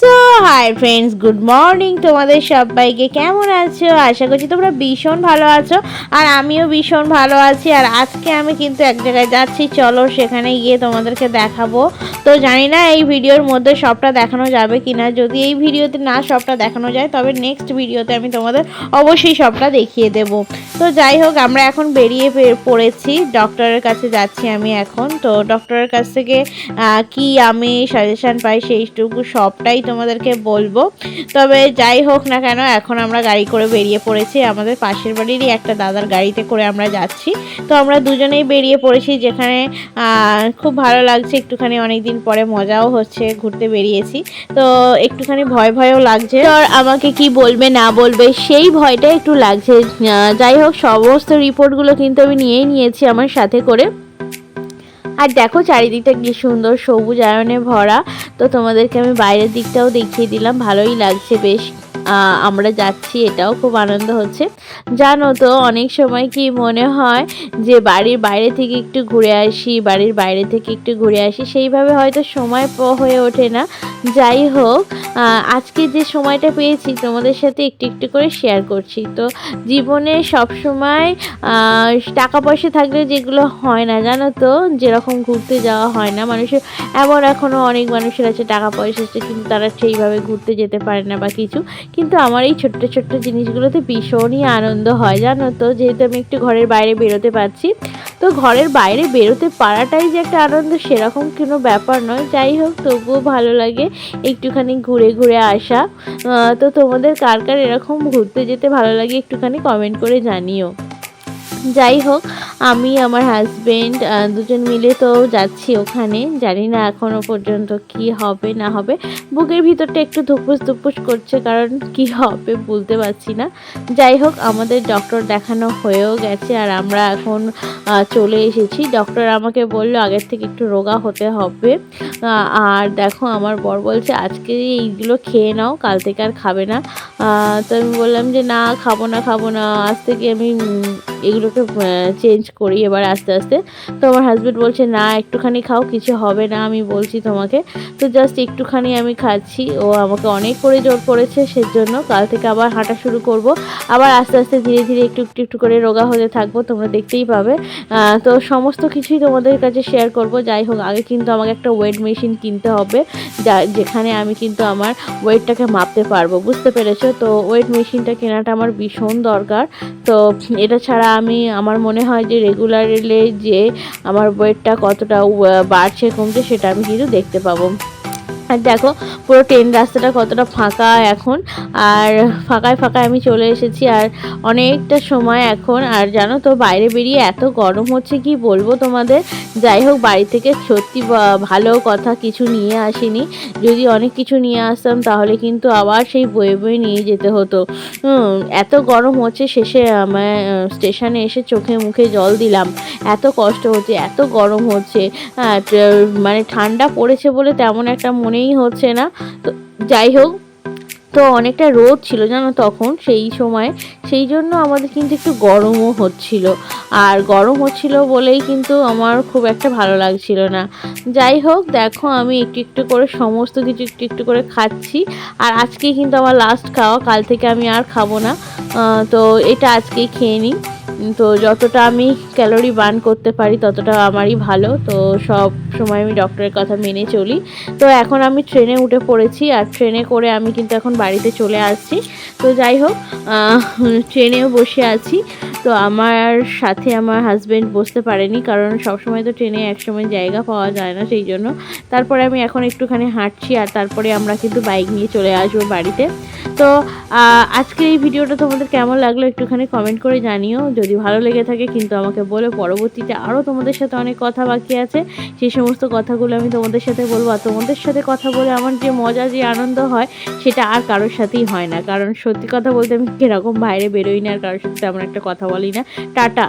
So hi friends, good morning. তোমাদের সবাইকে কেমন আছো? আশা করছি তোমরা ভীষণ ভালো আছো, আর আমিও ভীষণ ভালো আছি। আর আজকে আমি কিন্তু এক জায়গায় যাচ্ছি, চলো সেখানে গিয়ে তোমাদেরকে দেখাবো। তো জানি না এই ভিডিওর মধ্যে সবটা দেখানো যাবে কিনা। যদি এই ভিডিওতে না সবটা দেখানো যায়, তবে নেক্সট ভিডিওতে আমি তোমাদের অবশ্যই সবটা দেখিয়ে দেব। তো যাই হোক, আমরা এখন বেরিয়ে পড়েছি, ডক্টরের কাছে যাচ্ছি আমি এখন। তো ডক্টরের কাছ থেকে কি আমি সাজেশান পাই সেইটুকু সবটাই তোমাদেরকে বলবো। তবে যাই হোক না কেন, এখন আমরা গাড়ি করে বেরিয়ে পড়েছি। আমাদের পাশের বাড়িরই একটা দাদার গাড়িতে করে আমরা যাচ্ছি। তো আমরা দুজনেই বেরিয়ে পড়েছি, যেখানে খুব ভালো লাগছে। একটুখানি অনেকদিন পরে মজাও হচ্ছে, ঘুরতে বেরিয়েছি। তো একটুখানি ভয় ভয়ও লাগছে, তো আমাকে কি বলবে না বলবে সেই ভয়টা একটু লাগছে। যাই হোক, সমস্ত রিপোর্টগুলো কিন্তু আমি নিয়েই নিয়েছি আমার সাথে করে। আর দেখো চারিদিকটা কি সুন্দর সবুজ আয়নে ভরা। তো তোমাদেরকে আমি বাইরের দিকটাও দেখিয়ে দিলাম, ভালোই লাগছে বেশ। আমরা যাচ্ছি, এটাও খুব আনন্দ হচ্ছে। জানো তো, অনেক সময় কি মনে হয় যে বাড়ির বাইরে থেকে একটু ঘুরে আসি, বাড়ির বাইরে থেকে একটু ঘুরে আসি, সেইভাবে হয়তো সময় হয়ে ওঠে না। যাই হোক, আজকে যে সময়টা পেয়েছি তোমাদের সাথে একটু একটু করে শেয়ার করছি। তো জীবনে সব সময় টাকা পয়সা থাকলে যেগুলো হয় না, জানো তো, যেরকম ঘুরতে যাওয়া হয় না মানুষের। এমন এখনও অনেক মানুষের আছে টাকা পয়সা আছে, কিন্তু তারা সেইভাবে ঘুরতে যেতে পারে না বা কিছু। কিন্তু আমার এই ছোট্ট ছোট্ট জিনিসগুলোতে ভীষণই আনন্দ হয়, জানো তো। যেহেতু আমি একটু ঘরের বাইরে বেরোতে পারছি, তো ঘরের বাইরে বেরোতে পারাটাই যে একটা আনন্দ, সেরকম কোনো ব্যাপার নয়। যাই হোক, তবুও ভালো লাগে একটুখানি ঘুরে ঘুরে আসা। তো তোমাদের কার কার এরকম ঘুরতে যেতে ভালো লাগে একটুখানি কমেন্ট করে জানিও। যাই হোক, আমি আমার হাজবেন্ড দুজন মিলে তো যাচ্ছি ওখানে। জানি না এখনও পর্যন্ত কি হবে না হবে। বুকের ভিতরটা একটু ধুপুস ধুপুস করছে, কারণ কি হবে বলতে পারছি না। যাই হোক, আমাদের ডক্টর দেখানো হয়েও গেছে, আর আমরা এখন চলে এসেছি। ডক্টর আমাকে বললো আগের থেকে একটু রোগা হতে হবে। আর দেখো, আমার বর বলছে আজকে এইগুলো খেয়ে নাও, কাল থেকে আর খাবে না। তো আমি বললাম যে না, খাবো না খাবো না, আজ থেকে আমি এগুলোকে চেঞ্জ করি এবার আস্তে আস্তে। তো আমার হাজব্যান্ড বলছে না, একটুখানি খাও, কিছু হবে না, আমি বলছি তোমাকে। তো জাস্ট একটুখানি আমি খাচ্ছি। ও আমাকে অনেক করে জোর করেছে, সেজন্য কাল থেকে আবার হাঁটা শুরু করব। আবার আস্তে আস্তে ধীরে ধীরে একটু একটু একটু করে রোগা হতে থাকবো, তোমরা দেখতেই পাবে। তো সমস্ত কিছুই তোমাদের কাছে শেয়ার করব। যাই হোক, আগে কিন্তু আমাকে একটা ওয়েট মেশিন কিনতে হবে, যেখানে আমি কিন্তু আমার ওয়েটটাকে মাপতে পারবো, বুঝতে পেরেছো? তো ওয়েট মেশিনটা কেনাটা আমার ভীষণ দরকার। তো এটা ছাড়া আমার মনে হয় যে রেগুলারলি যে আমার ওয়েটটা কতটা বাড়ছে কমছে, সেটা আমি কিন্তু দেখতে পাবো। আর দেখো, পুরো ট্রেন রাস্তাটা কতটা ফাঁকা এখন। আর ফাঁকায় ফাঁকায় আমি চলে এসেছি, আর অনেকটা সময় এখন। আর জানো তো, বাইরে বেরিয়ে এত গরম হচ্ছে কি বলবো তোমাদের। যাই হোক, বাড়ি থেকে সত্যি ভালো কথা কিছু নিয়ে আসিনি। যদি অনেক কিছু নিয়ে আসতাম, তাহলে কিন্তু আবার সেই বয়ে বয়ে নিয়ে যেতে হতো। এত গরম হচ্ছে, শেষে আমার স্টেশনে এসে চোখে মুখে জল দিলাম। এত কষ্ট হচ্ছে, এত গরম হচ্ছে। মানে ঠান্ডা পড়েছে বলে তেমন একটা মনেই হচ্ছে না। তো যাই হোক, তো অনেকটা রোদ ছিল জানো তখন, সেই সময়। সেই জন্য আমাদের কিন্তু একটু গরমও হচ্ছিল। আর গরম হচ্ছিল বলেই কিন্তু আমার খুব একটা ভালো লাগছিল না। যাই হোক, দেখো আমি একটু একটু করে সমস্ত কিছু একটু একটু করে খাচ্ছি। আর আজকেই কিন্তু আমার লাস্ট খাওয়া, কাল থেকে আমি আর খাবো না। তো এটা আজকেই খেয়ে নিই। তো যতটা আমি ক্যালোরি বার্ন করতে পারি ততটা আমারই ভালো। তো সব সময় আমি ডক্টরের কথা মেনে চলি। তো এখন আমি ট্রেনে উঠে পড়েছি, আর ট্রেনে করে আমি কিন্তু এখন বাড়িতে চলে আসছি। তো যাই হোক, ট্রেনেও বসে আছি। তো আমার সাথে আমার হাজব্যান্ড বসতে পারেনি, কারণ সবসময় তো ট্রেনে একসময় জায়গা পাওয়া যায় না, সেই জন্য। তারপরে আমি এখন একটুখানি হাঁটছি, আর তারপরে আমরা কিন্তু বাইক নিয়ে চলে আসবো বাড়িতে। তো আজকের এই ভিডিওটা তোমাদের কেমন লাগলো একটুখানি কমেন্ট করে জানিও। যদি ভালো লেগে থাকে কিন্তু আমাকে বলো, পরবর্তীতে আরও তোমাদের সাথে অনেক কথা বাকি আছে, সেই সমস্ত কথাগুলো আমি তোমাদের সাথে বলবো। আর তোমাদের সাথে কথা বলে আমার যে মজা, যে আনন্দ হয়, সেটা আর কারোর সাথেই হয় না। কারণ সত্যি কথা বলতে, আমি কীরকম বাইরে বেরোই না, আর কারোর সাথে তেমন একটা কথা বলি না। টাটা।